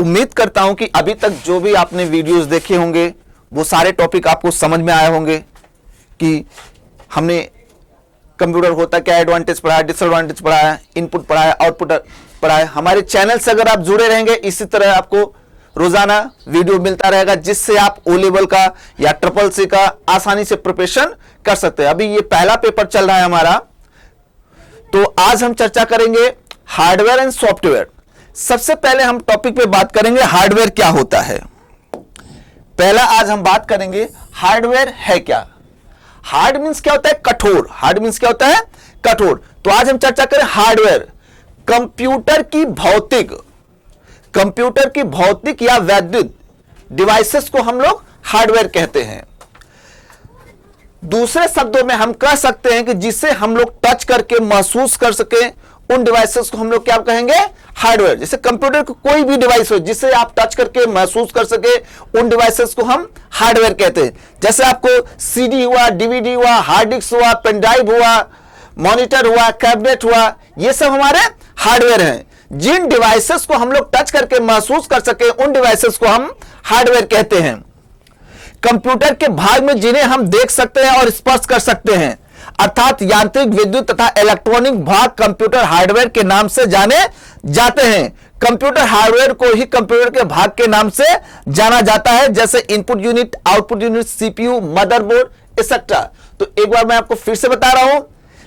उम्मीद करता हूं कि अभी तक जो भी आपने वीडियोस देखे होंगे वो सारे टॉपिक आपको समझ में आए होंगे कि हमने कंप्यूटर होता क्या, एडवांटेज पढ़ाया, डिसएडवांटेज पढ़ाया, इनपुट पढ़ाया, आउटपुट पढ़ाया। हमारे चैनल से अगर आप जुड़े रहेंगे इसी तरह आपको रोजाना वीडियो मिलता रहेगा, जिससे आप ओ लेवल का या ट्रिपल सी का आसानी से प्रिपरेशन कर सकते हैं। अभी ये पहला पेपर चल रहा है हमारा, तो आज हम चर्चा करेंगे हार्डवेयर एंड सॉफ्टवेयर। सबसे पहले हम टॉपिक पे बात करेंगे हार्डवेयर क्या होता है। पहला आज हम बात करेंगे हार्डवेयर है क्या। हार्ड मींस क्या होता है, कठोर। हार्ड मींस क्या होता है, कठोर। तो आज हम चर्चा करें हार्डवेयर, कंप्यूटर की भौतिक या वैद्युत डिवाइसेस को हम लोग हार्डवेयर कहते हैं। दूसरे शब्दों में हम कह सकते हैं कि जिसे हम लोग टच करके महसूस कर सके, उन डिवाइसेस को हम लोग क्या कहेंगे, हार्डवेयर। जैसे कंप्यूटर को कोई भी डिवाइस हो जिसे आप टच करके महसूस कर सके, उन डिवाइसेस को हम हार्डवेयर कहते हैं। जैसे आपको सीडी हुआ, डीवीडी हुआ, हार्ड डिस्क हुआ, पेन ड्राइव हुआ, मॉनिटर हुआ, कैबिनेट हुआ, ये सब हमारे हार्डवेयर हैं। जिन डिवाइसेस को हम लोग टच करके महसूस कर सके, उन डिवाइसेस को हम हार्डवेयर कहते हैं। कंप्यूटर के भाग में जिन्हें हम देख सकते हैं और स्पर्श कर सकते हैं, अर्थात यांत्रिक, विद्युत तथा इलेक्ट्रॉनिक भाग कंप्यूटर हार्डवेयर के नाम से जाने जाते हैं। कंप्यूटर हार्डवेयर को ही कंप्यूटर के भाग के नाम से जाना जाता है, जैसे input unit, output unit, CPU, motherboard etcetera. तो एक बार मैं आपको फिर से बता रहा हूं,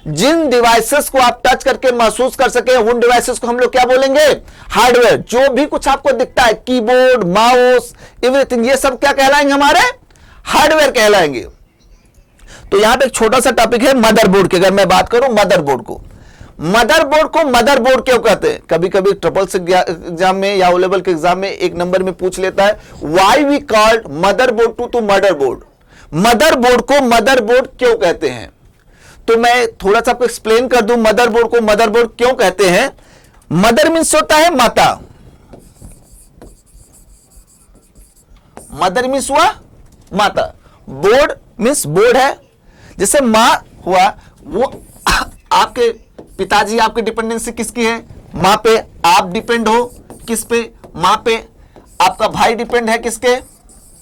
जिन डिवाइसेस को आप टच करके महसूस कर सके, उन डिवाइसेस को हम लोग क्या बोलेंगे, हार्डवेयर। जो भी कुछ आपको दिखता है, कीबोर्ड, माउस, एवरीथिंग, ये सब क्या कहलाएंगे, हमारे हार्डवेयर कहलाएंगे। तो यहां पे एक छोटा सा टॉपिक है मदरबोर्ड की। अगर मैं बात करूं मदरबोर्ड को मदरबोर्ड क्यों कहते हैं, कभी कभी ट्रिपल सी एग्जाम में या ओ लेवल के एग्जाम में एक नंबर में पूछ लेता है, why we called motherboard to motherboard. Motherboard को मदरबोर्ड क्यों कहते हैं, तो मैं थोड़ा सा आपको एक्सप्लेन कर दूं मदरबोर्ड को मदरबोर्ड क्यों कहते हैं। मदर मीन्स होता है माता, मदर मीन्स हुआ माता, बोर्ड मीन्स बोर्ड है। जैसे मां हुआ, वो आपके पिताजी, आपकी डिपेंडेंसी किसकी है, मां पे। आप डिपेंड हो किस पे, मां पे। आपका भाई डिपेंड है किसके,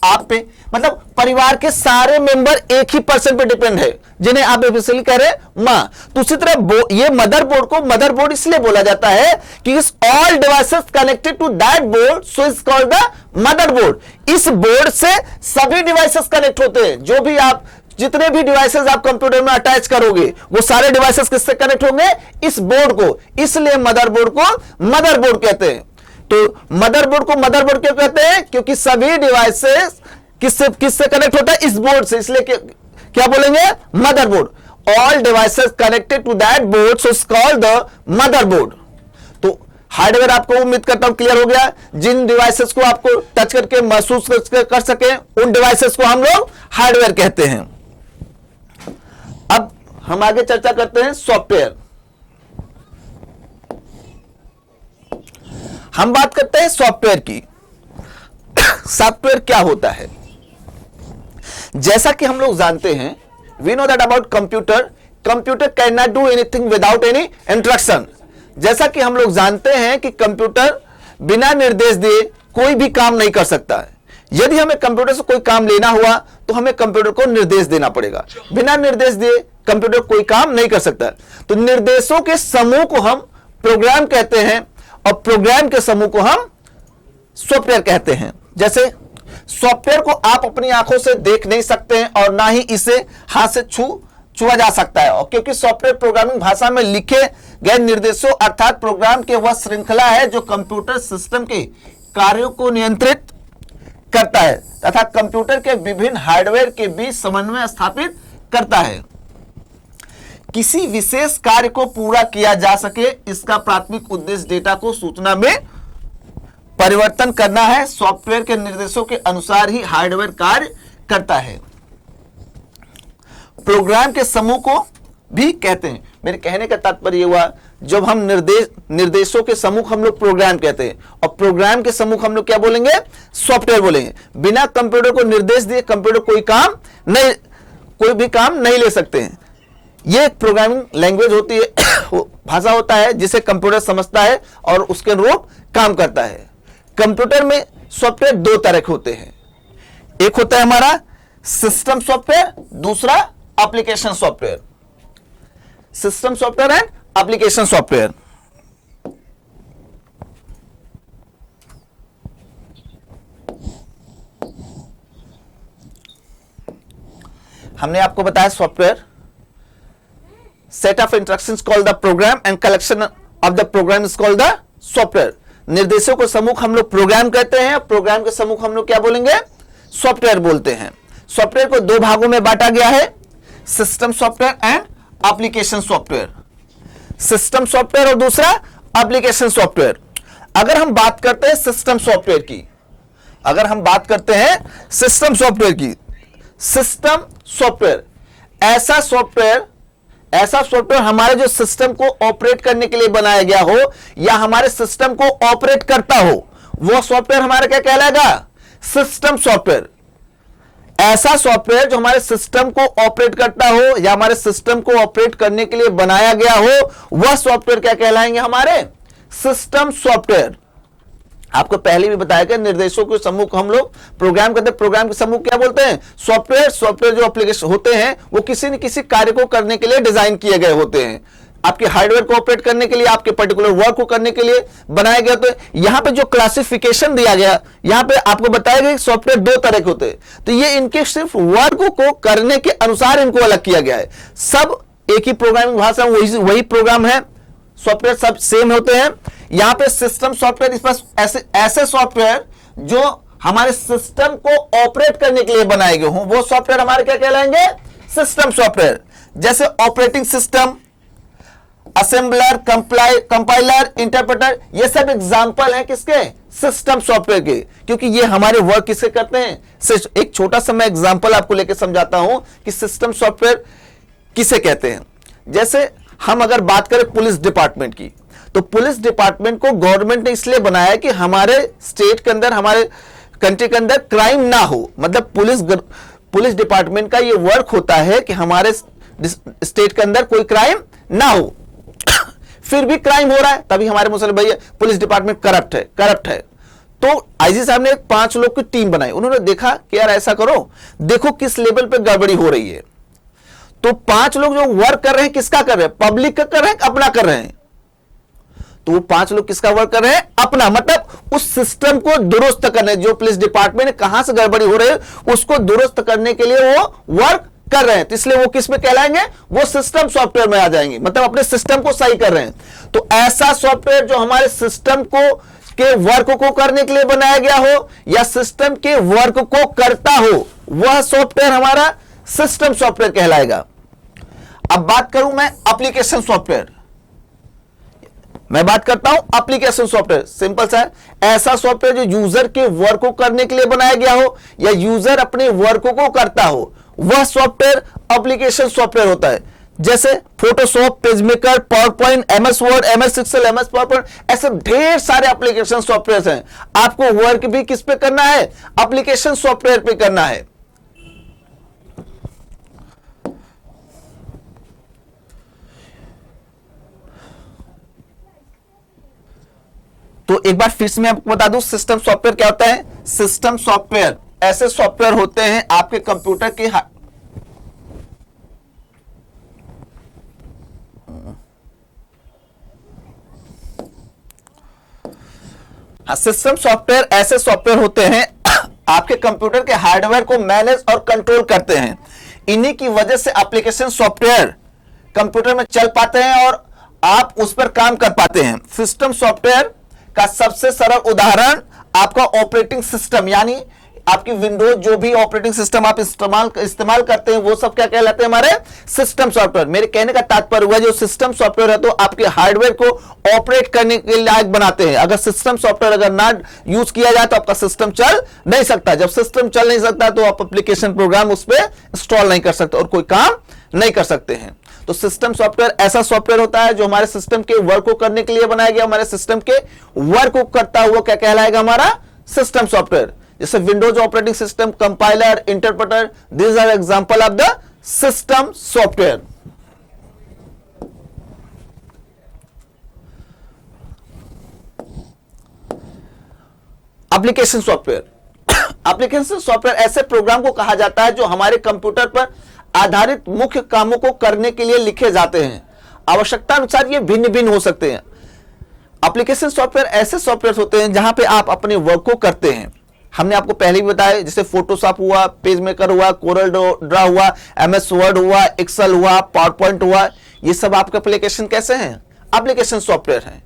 आप पे। मतलब परिवार के सारे मेंबर एक ही पर्सन पे डिपेंड है, जिन्हें आप ऑफिशियली कह रहे हैं मां। तो उसी तरह ये मदरबोर्ड को मदरबोर्ड इसलिए बोला जाता है कि is all devices connected to that board, so is called the motherboard. इस बोर्ड से सभी डिवाइसेस कनेक्ट होते हैं। जो भी आप, जितने भी डिवाइसेस आप कंप्यूटर में अटैच करोगे, वो सारे डिवाइसेस किससे कनेक्ट होंगे, इस बोर्ड को। इसलिए मदरबोर्ड को मदरबोर्ड कहते हैं। तो मदरबोर्ड को मदरबोर्ड क्यों कहते हैं, क्योंकि सभी डिवाइसेस किससे कनेक्ट होता है, इस बोर्ड से। इसलिए क्या बोलेंगे, motherboard. All devices connected to that board, so it's called the motherboard. तो हार्डवेयर आपको उम्मीद करता हूं क्लियर हो गया। जिन डिवाइसेस को आपको टच करके महसूस कर सके, उन डिवाइसेस को हम लोग हार्डवेयर कहते हैं। अब हम आगे चर्चा करते हैं सॉफ्टवेयर। हम बात करते हैं सॉफ्टवेयर की। सॉफ्टवेयर क्या होता है, जैसा कि हम लोग जानते हैं, we know that about computer can not do anything without any instruction. जैसा कि हम लोग जानते हैं कि कंप्यूटर बिना निर्देश दिए कोई भी काम नहीं कर सकता है। यदि हमें कंप्यूटर से कोई काम लेना हुआ तो हमें कंप्यूटर को निर्देश देना पड़ेगा। बिना निर्देश दिए कंप्यूटर कोई काम नहीं कर सकता। तो निर्देशों के समूह को हम प्रोग्राम कहते हैं, और प्रोग्राम के समूह को हम सॉफ्टवेयर कहते हैं। जैसे सॉफ्टवेयर को आप अपनी आंखों से देख नहीं सकते हैं, और ना ही इसे हाथ से छुआ जा सकता है। और क्योंकि सॉफ्टवेयर प्रोग्रामिंग भाषा में लिखे गए निर्देशों अर्थात प्रोग्राम के वह श्रृंखला है जो कंप्यूटर सिस्टम के कार्यों को नियंत्रित करता है तथा कंप्यूटर के विभिन्न हार्डवेयर के बीच समन्वय स्थापित करता है। किसी विशेष कार्य को पूरा किया जा सके, इसका प्राथमिक उद्देश्य डेटा को सूचना में परिवर्तन करना है। सॉफ्टवेयर के निर्देशों के अनुसार ही हार्डवेयर कार्य करता है। प्रोग्राम के समूह को भी कहते हैं। मेरे कहने का तात्पर्य हुआ, जब हम निर्देशों के समूह हम लोग प्रोग्राम कहते हैं, और प्रोग्राम के समूह हम लोग क्या बोलेंगे, सॉफ्टवेयर बोलेंगे। बिना कंप्यूटर को निर्देश दिए कंप्यूटर कोई भी काम नहीं ले सकते हैं। ये एक प्रोग्रामिंग लैंग्वेज होती है, भाषा होता है जिसे कंप्यूटर समझता है और उसके अनुरूप काम करता है। कंप्यूटर में सॉफ्टवेयर दो तरह के होते हैं, एक होता है हमारा सिस्टम सॉफ्टवेयर, दूसरा application software. System software and application software. हमने आपको बताया software set of instructions called the program and collection of the program is called the software. निर्देशों को समूह हम लोग प्रोग्राम कहते हैं, प्रोग्राम के समूह हम लोग क्या बोलेंगे, सॉफ्टवेयर बोलते हैं। सॉफ्टवेयर को दो भागों में बांटा गया है, system software and application software. System software और दूसरा एप्लीकेशन सॉफ्टवेयर। अगर हम बात करते हैं सिस्टम सॉफ्टवेयर की, अगर हम बात करते हैं सिस्टम सॉफ्टवेयर की, सिस्टम सॉफ्टवेयर ऐसा सॉफ्टवेयर हमारे जो सिस्टम को ऑपरेट करने के लिए बनाया गया हो या हमारे सिस्टम को ऑपरेट करता हो, वो सॉफ्टवेयर हमारा क्या कहलाएगा, सिस्टम सॉफ्टवेयर। ऐसा सॉफ्टवेयर जो हमारे सिस्टम को ऑपरेट करता हो या हमारे सिस्टम को ऑपरेट करने के लिए बनाया गया हो, वह सॉफ्टवेयर क्या कहलाएंगे, हमारे सिस्टम सॉफ्टवेयर। आपको पहले भी बताया गया, निर्देशों के समूह को हम लोग प्रोग्राम कहते हैं, प्रोग्राम के समूह क्या बोलते हैं, सॉफ्टवेयर। सॉफ्टवेयर जो एप्लीकेशन होते हैं वो किसी न किसी कार्य को करने के लिए डिजाइन किए गए होते हैं, आपके हार्डवेयर को ऑपरेट करने के लिए, आपके पर्टिकुलर वर्क को करने के लिए बनाया गया। तो यहां पे जो क्लासिफिकेशन दिया गया, यहां पे आपको बताया गया कि सॉफ्टवेयर दो तरह के होते हैं, तो ये इनके सिर्फ वर्क को करने के अनुसार इनको अलग किया गया है। सब एक ही प्रोग्रामिंग भाषा वही प्रोग्राम है, सॉफ्टवेयर सब सेम होते हैं। यहां पे सिस्टम सॉफ्टवेयर, इस पास ऐसे सॉफ्टवेयर जो हमारे सिस्टम को ऑपरेट करने के लिए बनाए गए हों, वो सॉफ्टवेयर हमारे क्या कहलाएंगे, सिस्टम सॉफ्टवेयर। जैसे operating system, assembler, compiler, interpreter, ये सब एग्जांपल हैं किसके, सिस्टम सॉफ्टवेयर के, क्योंकि ये हमारे वर्क किससे करते हैं। एक छोटा सा मैं एग्जांपल आपको लेकर समझाता हूं कि सिस्टम सॉफ्टवेयर किसे कहते हैं। जैसे हम अगर बात करें पुलिस डिपार्टमेंट की, तो पुलिस डिपार्टमेंट को गवर्नमेंट ने इसलिए बनाया कि हमारे स्टेट के अंदर, हमारे कंट्री के अंदर क्राइम ना हो। मतलब पुलिस डिपार्टमेंट का ये वर्क होता है कि हमारे स्टेट के अंदर कोई क्राइम ना हो। फिर भी क्राइम हो रहा है, तभी हमारे मुसलमान भैया पुलिस डिपार्टमेंट करप्ट है। तो आईजी साहब ने 5 लोग की टीम बनाई, उन्होंने देखा कि यार ऐसा करो, देखो किस लेवल पे गड़बड़ी हो रही है। तो 5 लोग जो वर्क कर रहे हैं, किसका कर रहे हैं, पब्लिक का कर रहे हैं, अपना कर रहे हैं। तो वो 5 लोग किसका वर्क कर रहे हैं, अपना, मतलब उस सिस्टम को दुरुस्त करने, जो पुलिस डिपार्टमेंट में कहां से गड़बड़ी हो रही है उसको दुरुस्त करने के लिए वो वर्क कर रहे हैं। तो इसलिए वो किस में कहलाएंगे, वो सिस्टम सॉफ्टवेयर में आ जाएंगे, मतलब अपने सिस्टम को सही कर रहे हैं। तो ऐसा सॉफ्टवेयर जो हमारे सिस्टम को के वर्क को करने के लिए बनाया गया हो या सिस्टम के वर्क को करता हो, वह सॉफ्टवेयर हमारा सिस्टम सॉफ्टवेयर कहलाएगा। अब बात करूं मैं एप्लीकेशन सॉफ्टवेयर, मैं बात करता हूं एप्लीकेशन सॉफ्टवेयर। सिंपल सा है, ऐसा सॉफ्टवेयर जो यूजर के वर्क को करने के लिए बनाया गया हो या यूजर अपने वर्क को करता हो, वह सॉफ्टवेयर एप्लीकेशन सॉफ्टवेयर होता है। जैसे Photoshop, PageMaker, PowerPoint, MS Word, MS Excel, MS PowerPoint, ऐसे ढेर सारे एप्लीकेशन सॉफ्टवेयर हैं। आपको वर्क भी किस पे करना है, एप्लीकेशन सॉफ्टवेयर पे करना है। तो एक बार फिर से मैं आपको बता दूं, सिस्टम सॉफ्टवेयर क्या होता है। सिस्टम सॉफ्टवेयर ऐसे सॉफ्टवेयर होते हैं आपके कंप्यूटर के सिस्टम सॉफ्टवेयर ऐसे सॉफ्टवेयर होते हैं आपके कंप्यूटर के हार्डवेयर को मैनेज और कंट्रोल करते हैं। इन्हीं की वजह से एप्लीकेशन सॉफ्टवेयर कंप्यूटर में चल पाते हैं और आप उस पर काम कर पाते हैं। सिस्टम सॉफ्टवेयर का सबसे सरल उदाहरण आपका ऑपरेटिंग सिस्टम, यानी आपकी विंडोज, जो भी ऑपरेटिंग सिस्टम आप इस्तेमाल करते हैं, वो सब क्या कहलाते हैं, हमारे सिस्टम सॉफ्टवेयर। मेरे कहने का तात्पर्य हुआ जो सिस्टम सॉफ्टवेयर है तो आपके हार्डवेयर को ऑपरेट करने के लायक बनाते हैं। अगर सिस्टम सॉफ्टवेयर अगर ना यूज किया जाए तो आपका सिस्टम चल नहीं सकता। जब सिस्टम चल नहीं सकता तो आप एप्लीकेशन प्रोग्राम उस पर इंस्टॉल नहीं कर सकते और कोई काम नहीं कर सकते हैं। तो सिस्टम सॉफ्टवेयर ऐसा सॉफ्टवेयर होता है जो हमारे सिस्टम के वर्क को करने के लिए बनाया गया, हमारे सिस्टम के वर्क को करता हुआ क्या कहलाएगा, हमारा सिस्टम सॉफ्टवेयर। जैसे Windows operating system, compiler, interpreter, these are example of the system software. Application software application software ऐसे प्रोग्राम को कहा जाता है जो हमारे कंप्यूटर पर आधारित मुख्य कामों को करने के लिए लिखे जाते हैं। आवश्यकता अनुसार ये भिन्न भिन्न हो सकते हैं। एप्लीकेशन सॉफ्टवेयर ऐसे सॉफ्टवेयर होते हैं जहां पे आप अपने वर्क को करते हैं। हमने आपको पहले भी बताया, जैसे फोटोशॉप हुआ, पेज मेकर हुआ, कोरल ड्रॉ हुआ, एमएस वर्ड हुआ, एक्सेल हुआ, पावर पॉइंट हुआ, ये सब आपके एप्लीकेशन कैसे हैं? एप्लीकेशन सॉफ्टवेयर हैं।